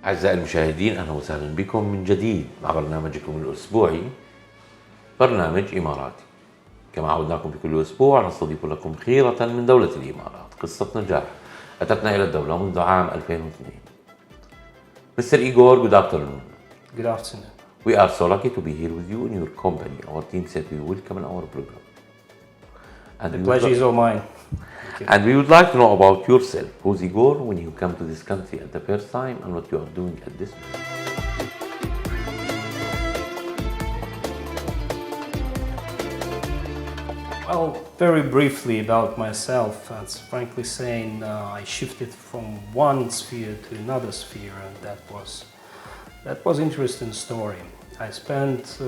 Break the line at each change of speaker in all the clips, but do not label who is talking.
أعزائي المشاهدين، أهلا وسهلا بكم من جديد مع برنامجكم الأسبوعي برنامج إماراتي. كما عودناكم في كل أسبوع نستضيف لكم خيرة من دولة الإمارات، قصة نجاح أتتنا إلى الدولة منذ عام 2002. Mr. Igor, good afternoon.
Good afternoon.
We are so lucky to be here with you in your company. Our team said we welcome in our program. And
The pleasure is all mine.
And we would like to know about yourself. Who's Igor when you come to this country at the first time and what you are doing at this moment?
Well, very briefly about myself, as frankly saying, I shifted from one sphere to another sphere, and that was interesting story. I spent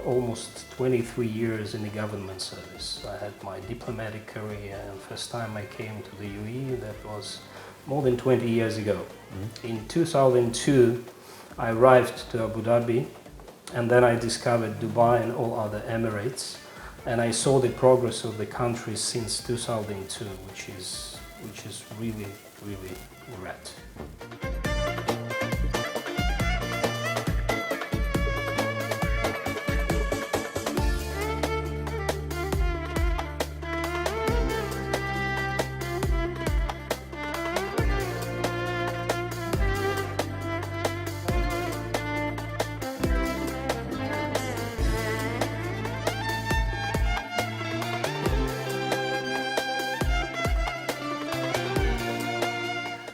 almost 23 years in the government service. I had my diplomatic career, and first time I came to the UAE, that was more than 20 years ago. In 2002, I arrived to Abu Dhabi, and then I discovered Dubai and all other Emirates, and I saw the progress of the country since 2002, which is really, really great.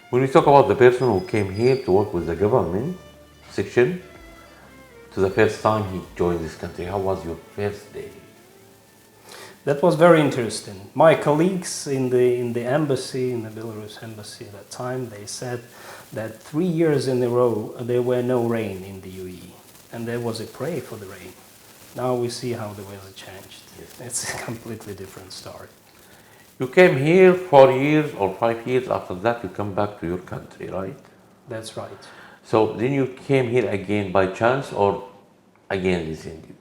When we talk about the person who came here to work with the government section, to the first time he joined this country, how was your first day?
That was very interesting. My colleagues in the embassy, in the Belarus embassy at that time, they said that 3 years in a row there were no rain in the UAE, and there was a prayer for the rain. Now we see how the weather changed. It's a completely different story.
You came here 4 years or 5 years after that you come back to your country, right?
That's right.
So then you came here again by chance or again they sent you?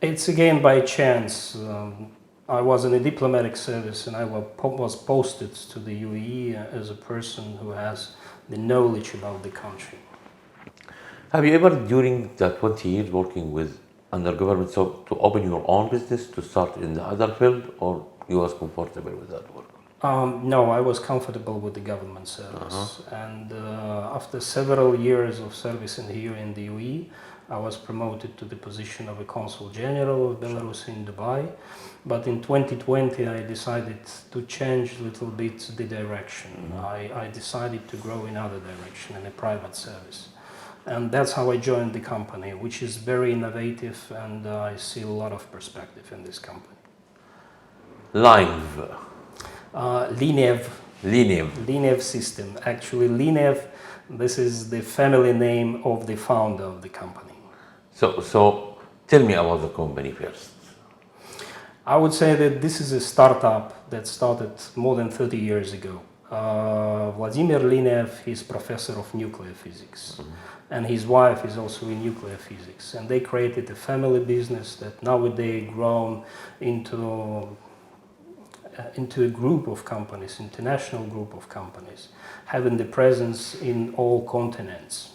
It's again by chance. I was in a diplomatic service and I was posted to the UAE as a person who has the knowledge about the country.
Have you ever during the 20 years working with under government so to open your own business to start in the other field, or you was comfortable with that work?
No, I was comfortable with the government service, and after several years of service here in the UAE, I was promoted to the position of a Consul General of Belarus in Dubai. But in 2020, I decided to change a little bit the direction. I decided to grow in other direction, in a private service. And that's how I joined the company, which is very innovative, and I see a lot of perspective in this company.
Live.
LINEV system. Actually, LINEV, this is the family name of the founder of the company.
So tell me about the company first.
I would say that this is a startup that started more than 30 years ago. Vladimir Linev, he's professor of nuclear physics, and his wife is also in nuclear physics. And they created a family business that nowadays grown into a group of companies, international group of companies, having the presence in all continents.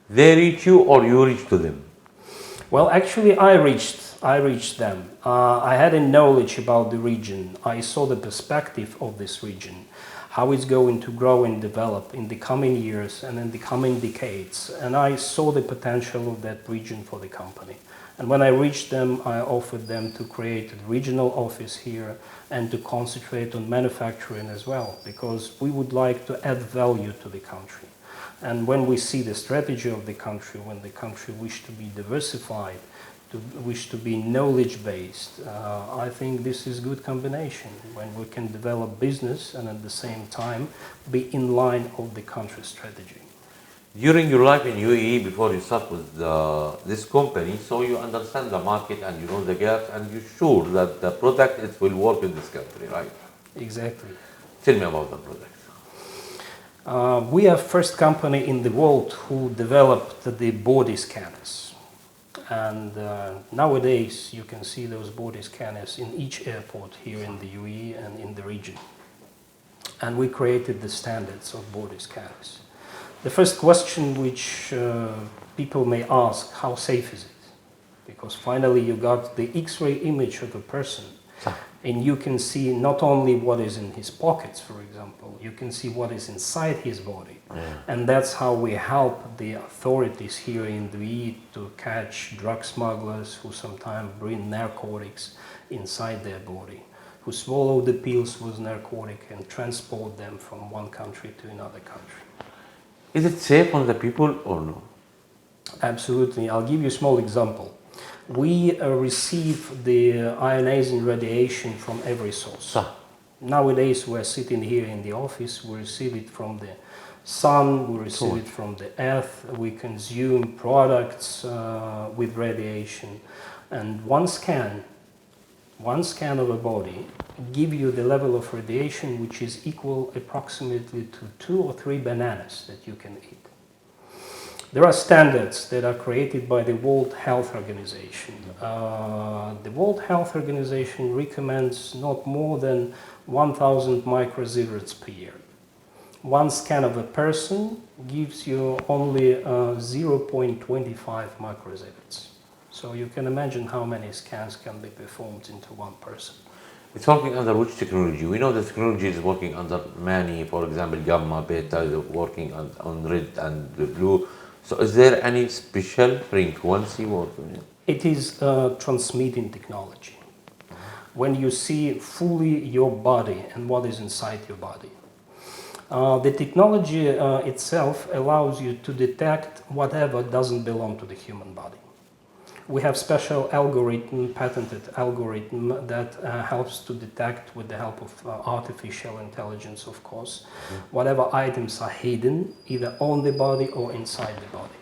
They reach you or you reach to them?
Well, actually, I reached them. I had a knowledge about the region. I saw the perspective of this region, how it's going to grow and develop in the coming years and in the coming decades. And I saw the potential of that region for the company. And when I reached them, I offered them to create a regional office here and to concentrate on manufacturing as well, because we would like to add value to the country. And when we see the strategy of the country, when the country wish to be diversified, to wish to be knowledge-based, I think this is a good combination when we can develop business and at the same time be in line of the country's strategy.
During your life in UAE, before you start with this company, so you understand the market and you know the gaps and you're sure that the product will work in this country, right?
Exactly.
Tell me about the product.
We are first company in the world who developed the body scanners. And nowadays you can see those body scanners in each airport here in the UAE and in the region. And we created the standards of body scanners. The first question which people may ask, how safe is it? Because finally you got the X-ray image of a person, and you can see not only what is in his pockets, for example, you can see what is inside his body. And that's how we help the authorities here in the EU to catch drug smugglers who sometimes bring narcotics inside their body, who swallow the pills with narcotic and transport them from one country to another country.
Is it safe on the people or no?
Absolutely. I'll give you a small example. We receive the ionizing radiation from every source. Nowadays we're sitting here in the office, we receive it from the sun, we receive it from the earth, we consume products with radiation, and one scan of a body give you the level of radiation which is equal approximately to 2 or 3 bananas that you can eat. There are standards that are created by the World Health Organization. The World Health Organization recommends not more than 1,000 microsieverts per year. One scan of a person gives you only 0.25 microsieverts. So you can imagine how many scans can be performed into one person.
It's working under which technology? We know the technology is working under many, for example, gamma, beta, is working on red and blue. So is there any special frequency working?
It is transmitting technology. When you see fully your body and what is inside your body. The technology itself allows you to detect whatever doesn't belong to the human body. We have special algorithm, patented algorithm that helps to detect with the help of artificial intelligence, of course, whatever items are hidden either on the body or inside the body.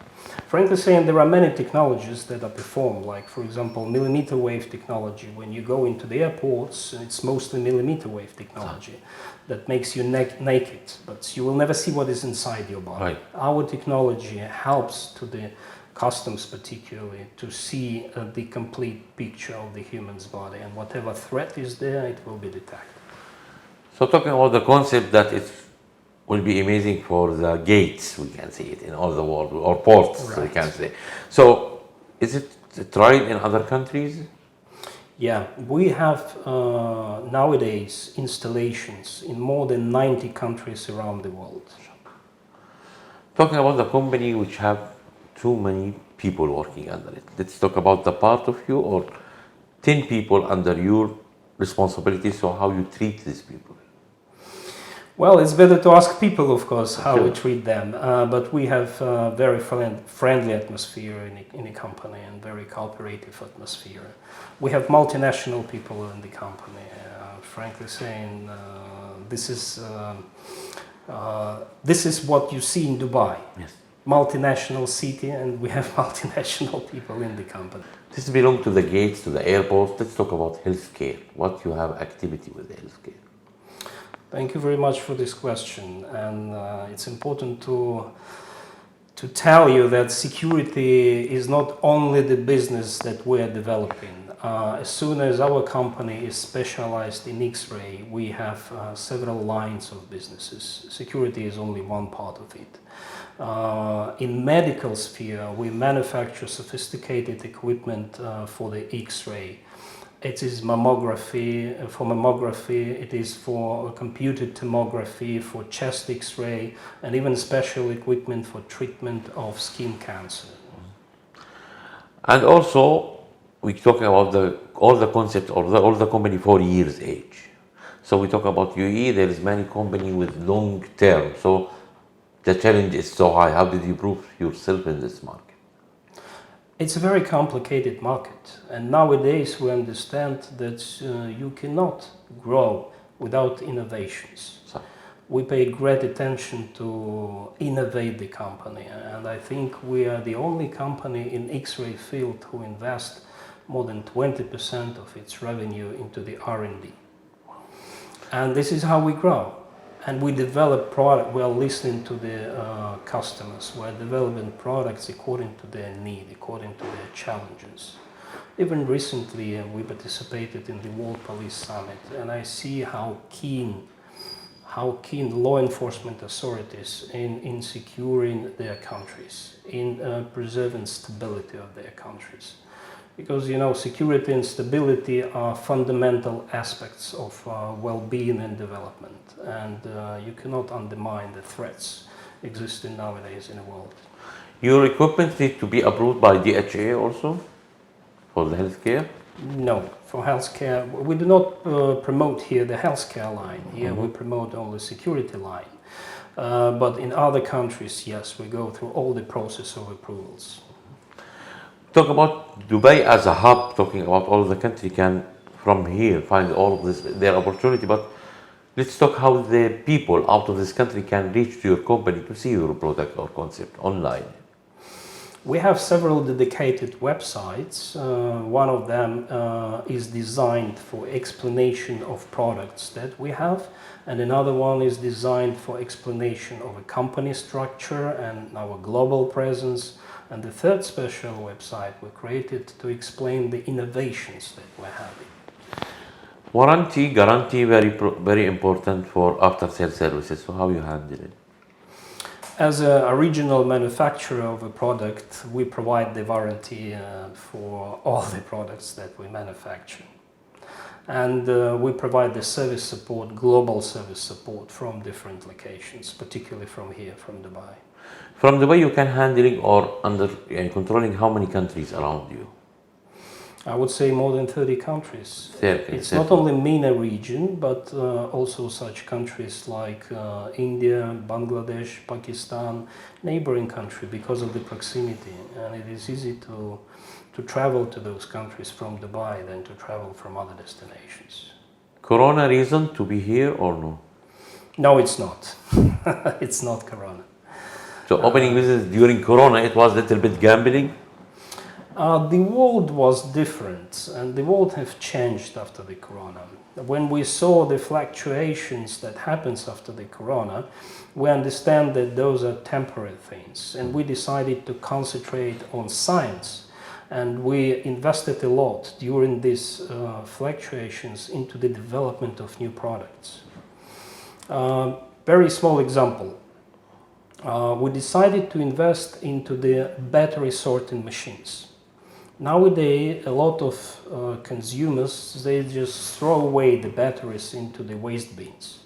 Frankly saying, there are many technologies that are performed, like for example millimeter wave technology. When you go into the airports, it's mostly millimeter wave technology that makes you naked, but you will never see what is inside your body.
Right.
Our technology helps to the customs particularly to see the complete picture of the human's body, and whatever threat is there, it will be detected.
So talking about the concept that it will be amazing for the gates, we can see it in all the world, or ports, we can say. So is it tried in other countries?
Yeah, we have nowadays installations in more than 90 countries around the world.
Talking about the company which have too many people working under it, let's talk about the part of you or 10 people under your responsibility, so how you treat these people.
Well, it's better to ask people, of course, how we treat them, but we have a very friendly atmosphere in the company and very cooperative atmosphere. We have multinational people in the company. Frankly saying, this is what you see in Dubai.
Yes.
Multinational city, and we have multinational people in the company.
This belongs to the gates, to the airports. Let's talk about healthcare. What you have activity with the healthcare?
Thank you very much for this question, and it's important to tell you that security is not only the business that we are developing. As soon as our company is specialized in X-ray, we have several lines of businesses. Security is only one part of it. In medical sphere, we manufacture sophisticated equipment for the X-ray. It is mammography, for mammography, it is for computed tomography, for chest X-ray, and even special equipment for treatment of skin cancer.
And also, we're talking about all the concepts, or all the company 4 years age. So we talk about UAE, there is many company with long term. So the challenge is so high. How did you prove yourself in this market?
It's a very complicated market, and nowadays we understand that you cannot grow without innovations. We pay great attention to innovate the company, and I think we are the only company in X-ray field who invest more than 20% of its revenue into the R&D. And this is how we grow. And we develop product. We are listening to the customers. We are developing products according to their need, according to their challenges. Even recently, we participated in the World Police Summit, and I see how keen, how keen law enforcement authorities in securing their countries, in preserving stability of their countries. Because, you know, security and stability are fundamental aspects of well-being and development, and you cannot undermine the threats existing nowadays in the world.
Your equipment needs to be approved by DHA also for the healthcare?
No, for healthcare, we do not promote here the healthcare line. Here we promote only security line. But in other countries, yes, we go through all the process of approvals.
Talk about Dubai as a hub, talking about all the country can from here find all of this, their opportunity, but let's talk how the people out of this country can reach to your company to see your product or concept online.
We have several dedicated websites. One of them is designed for explanation of products that we have, and another one is designed for explanation of a company structure and our global presence. And the third special website we created to explain the innovations that we're having.
Warranty, guarantee, very important for after-sales services. So how you handle it?
As a regional manufacturer of a product, we provide the warranty for all the products that we manufacture. And we provide the service support, global service support from different locations, particularly from here, from Dubai.
From Dubai you can handling or under controlling how many countries around you?
I would say more than 30 countries. It's
30.
not only MENA region, but also such countries like India, Bangladesh, Pakistan, neighboring country because of the proximity. And it is easy to travel to those countries from Dubai than to travel from other destinations.
Corona reason to be here or no?
No, it's not. It's not Corona.
So opening business during Corona, it was a little bit gambling?
The world was different, and the world have changed after the Corona. When we saw the fluctuations that happens after the Corona, we understand that those are temporary things, and we decided to concentrate on science, and we invested a lot during these fluctuations into the development of new products. Very small example. We decided to invest into the battery sorting machines. Nowadays, a lot of consumers, they just throw away the batteries into the waste bins.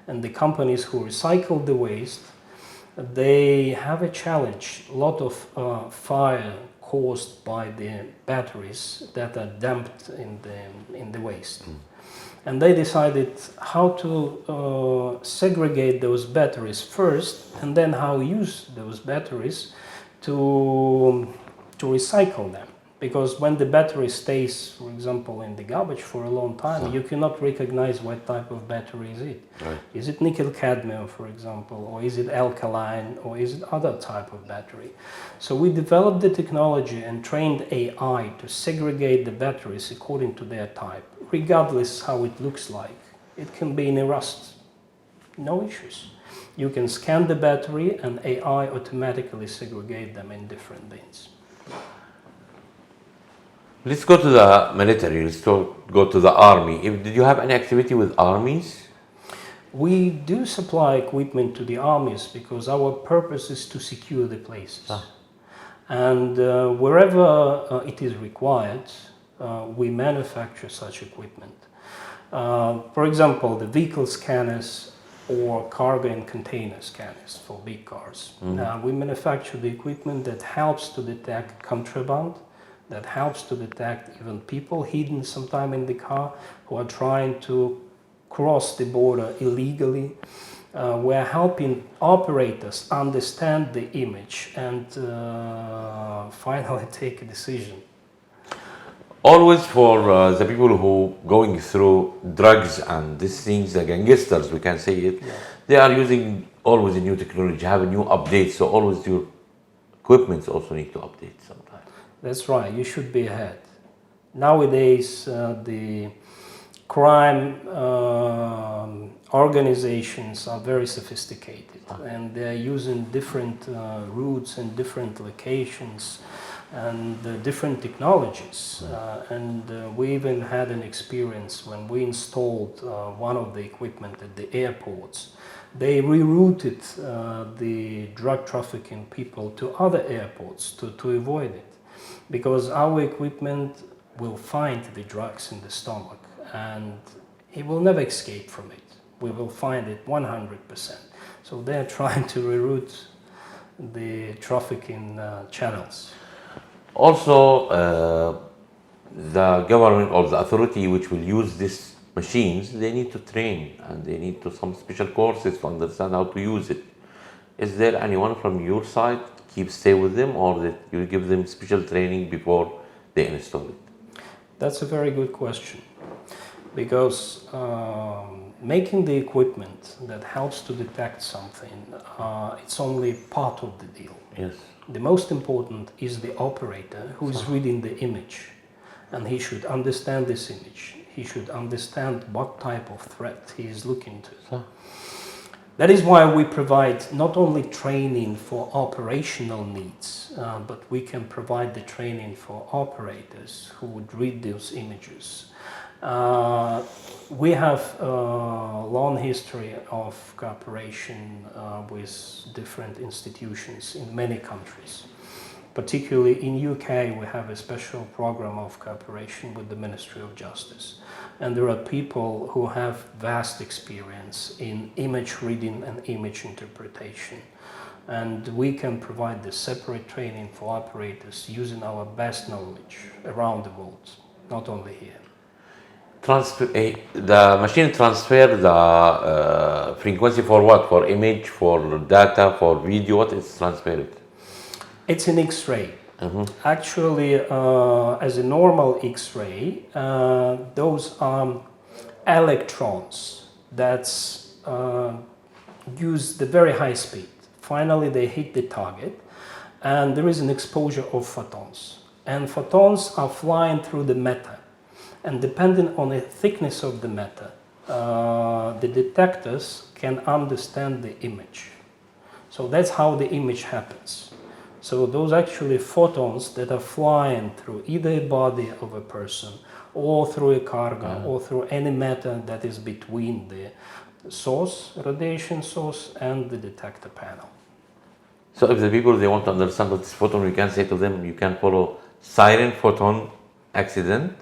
And the companies who recycle the waste, they have a challenge, a lot of fire caused by the batteries that are dumped in the waste. And they decided how to segregate those batteries first, and then how use those batteries to recycle them. Because when the battery stays, for example, in the garbage for a long time, you cannot recognize what type of battery is it.
Right.
Is it nickel cadmium, for example, or is it alkaline, or is it other type of battery? So we developed the technology and trained AI to segregate the batteries according to their type, regardless how it looks like. It can be in a rust, no issues. You can scan the battery and AI automatically segregate them in different bins.
Let's go to the military, let's go to the army. Did you have any activity with armies?
We do supply equipment to the armies because our purpose is to secure the places. And wherever it is required, we manufacture such equipment. For example, the vehicle scanners or cargo and container scanners for big cars. We manufacture the equipment that helps to detect contraband, that helps to detect even people hidden sometime in the car who are trying to cross the border illegally. We're helping operators understand the image and finally take a decision.
Always for the people who going through drugs and these things, the gangsters, we can say it, they are using always a new technology, have a new update, so always your equipment also need to update sometimes.
That's right, you should be ahead. Nowadays, the crime organizations are very sophisticated and they're using different routes and different locations and different technologies. We even had an experience when we installed one of the equipment at the airports. They rerouted the drug trafficking people to other airports to avoid it, because our equipment will find the drugs in the stomach and it will never escape from it. We will find it 100%. So they're trying to reroute the trafficking channels.
Also, the government or the authority which will use these machines, they need to train and they need to some special courses to understand how to use it. Is there anyone from your side stay with them, or that you give them special training before they install it?
That's a very good question, because making the equipment that helps to detect something, it's only part of the deal.
Yes.
The most important is the operator who is reading the image, and he should understand this image. He should understand what type of threat he is looking to. That is why we provide not only training for operational needs, but we can provide the training for operators who would read those images. We have a long history of cooperation with different institutions in many countries. Particularly in UK, we have a special program of cooperation with the Ministry of Justice. And there are people who have vast experience in image reading and image interpretation. And we can provide the separate training for operators using our best knowledge around the world, not only here.
The machine transfer the frequency for what? For image, for data, for video? What is transferred?
It's an X-ray. Actually, as a normal X-ray, those are electrons that use the very high speed. Finally, they hit the target, and there is an exposure of photons. And photons are flying through the matter. And depending on the thickness of the matter, the detectors can understand the image. So that's how the image happens. So those actually photons that are flying through either a body of a person or through a cargo or through any matter that is between the source, radiation source, and the detector panel.
So if the people, they want to understand what this photon, we can say to them, you can follow siren photon accident.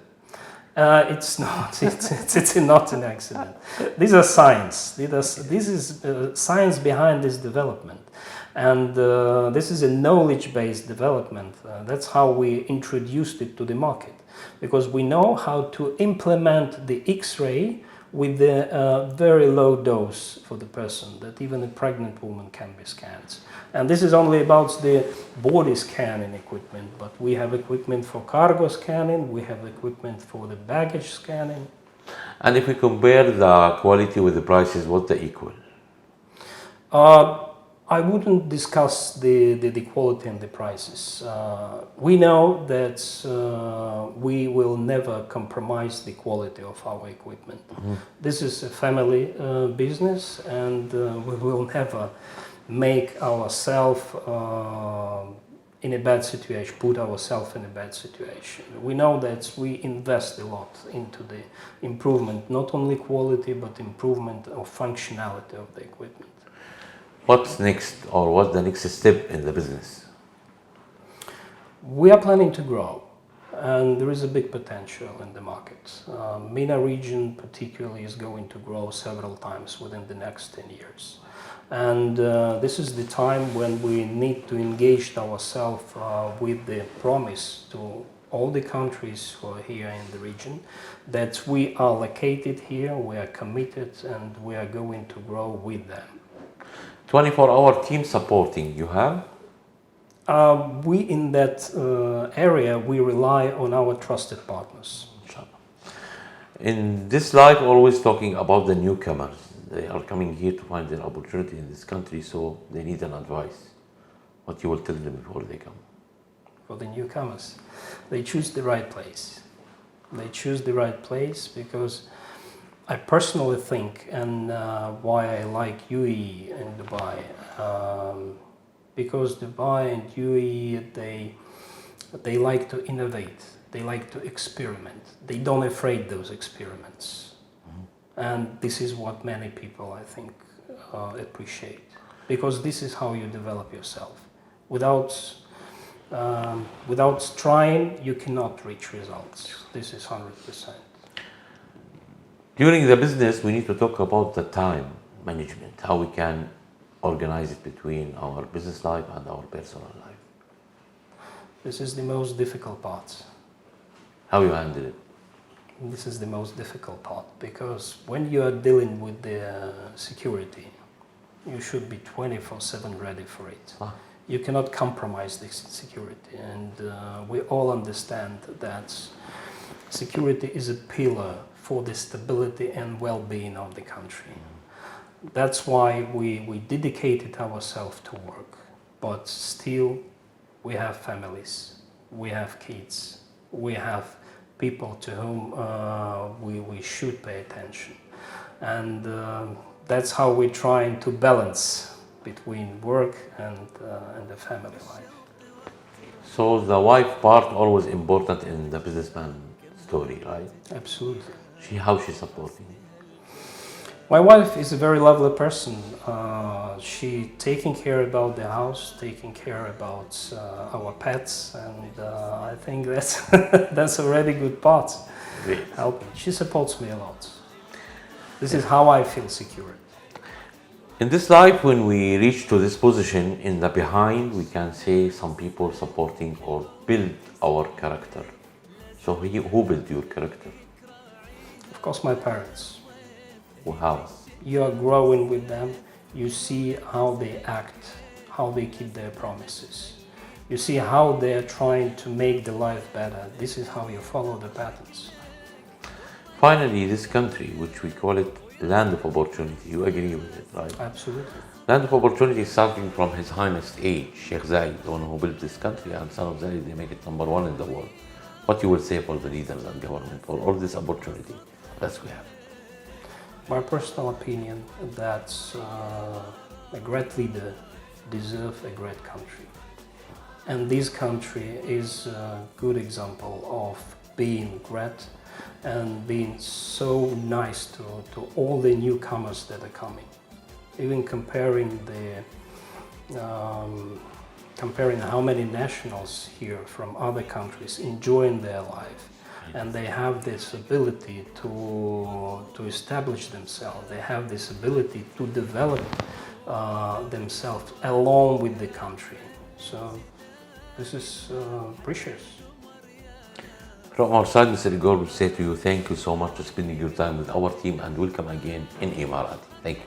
It's not. It's not an accident. These are science. This is science behind this development, and this is a knowledge-based development. That's how we introduced it to the market, because we know how to implement the X-ray with the very low dose for the person, that even a pregnant woman can be scanned. And this is only about the body scanning equipment, but we have equipment for cargo scanning, we have equipment for the baggage scanning.
And if we compare the quality with the prices, what they equal?
I wouldn't discuss the quality and the prices. We know that we will never compromise the quality of our equipment. This is a family business, and we will never make ourselves in a bad situation, put ourselves in a bad situation. We know that we invest a lot into the improvement, not only quality, but improvement of functionality of the equipment.
What's next, or what's the next step in the business?
We are planning to grow, and there is a big potential in the market. MENA region particularly is going to grow several times within the next 10 years. And this is the time when we need to engage ourselves with the promise to all the countries who are here in the region that we are located here, we are committed, and we are going to grow with them.
24-hour team supporting you have?
We in that area, we rely on our trusted partners.
In this live, always talking about the newcomers. They are coming here to find an opportunity in this country, so they need an advice. What you will tell them before they come?
For the newcomers, they choose the right place. They choose the right place because I personally think, and why I like UAE and Dubai, because Dubai and UAE, they like to innovate, they like to experiment. They don't afraid those experiments. And this is what many people, I think, appreciate. Because this is how you develop yourself. Without trying, you cannot reach results. This is 100%.
During the business, we need to talk about the time management, how we can organize it between our business life and our personal life.
This is the most difficult part.
How you handle it?
This is the most difficult part because when you are dealing with the security, you should be 24/7 ready for it. You cannot compromise this security, and we all understand that security is a pillar for the stability and well-being of the country. That's why we dedicated ourselves to work, but still we have families, we have kids, we have people to whom we should pay attention. And that's how we're trying to balance between work and the family life.
So the wife part always important in the businessman story, right?
Absolutely.
How she's supporting?
My wife is a very lovely person. She taking care about the house, taking care about our pets, and I think that's that's already good part.
Great.
Helping. She supports me a lot. This is how I feel secure.
In this life, when we reach to this position in the behind, we can say some people supporting or build our character. So who built your character?
Of course, my parents.
How?
You are growing with them. You see how they act, how they keep their promises. You see how they are trying to make the life better. This is how you follow the patterns.
Finally, this country, which we call it land of opportunity, you agree with it, right?
Absolutely.
Land of opportunity starting from His Highness age, Sheikh Zayed, the one who built this country, and son of Zayed, they make it number one in the world. What you will say for the leaders and government for all this opportunity that we have?
My personal opinion that a great leader deserves a great country. And this country is a good example of being great and being so nice to all the newcomers that are coming. Even comparing how many nationals here from other countries enjoying their life, and they have this ability to establish themselves. They have this ability to develop themselves along with the country. So this is precious.
From our side, Mr. Igor will say to you, thank you so much for spending your time with our team and welcome again in EMARATI. Thank you.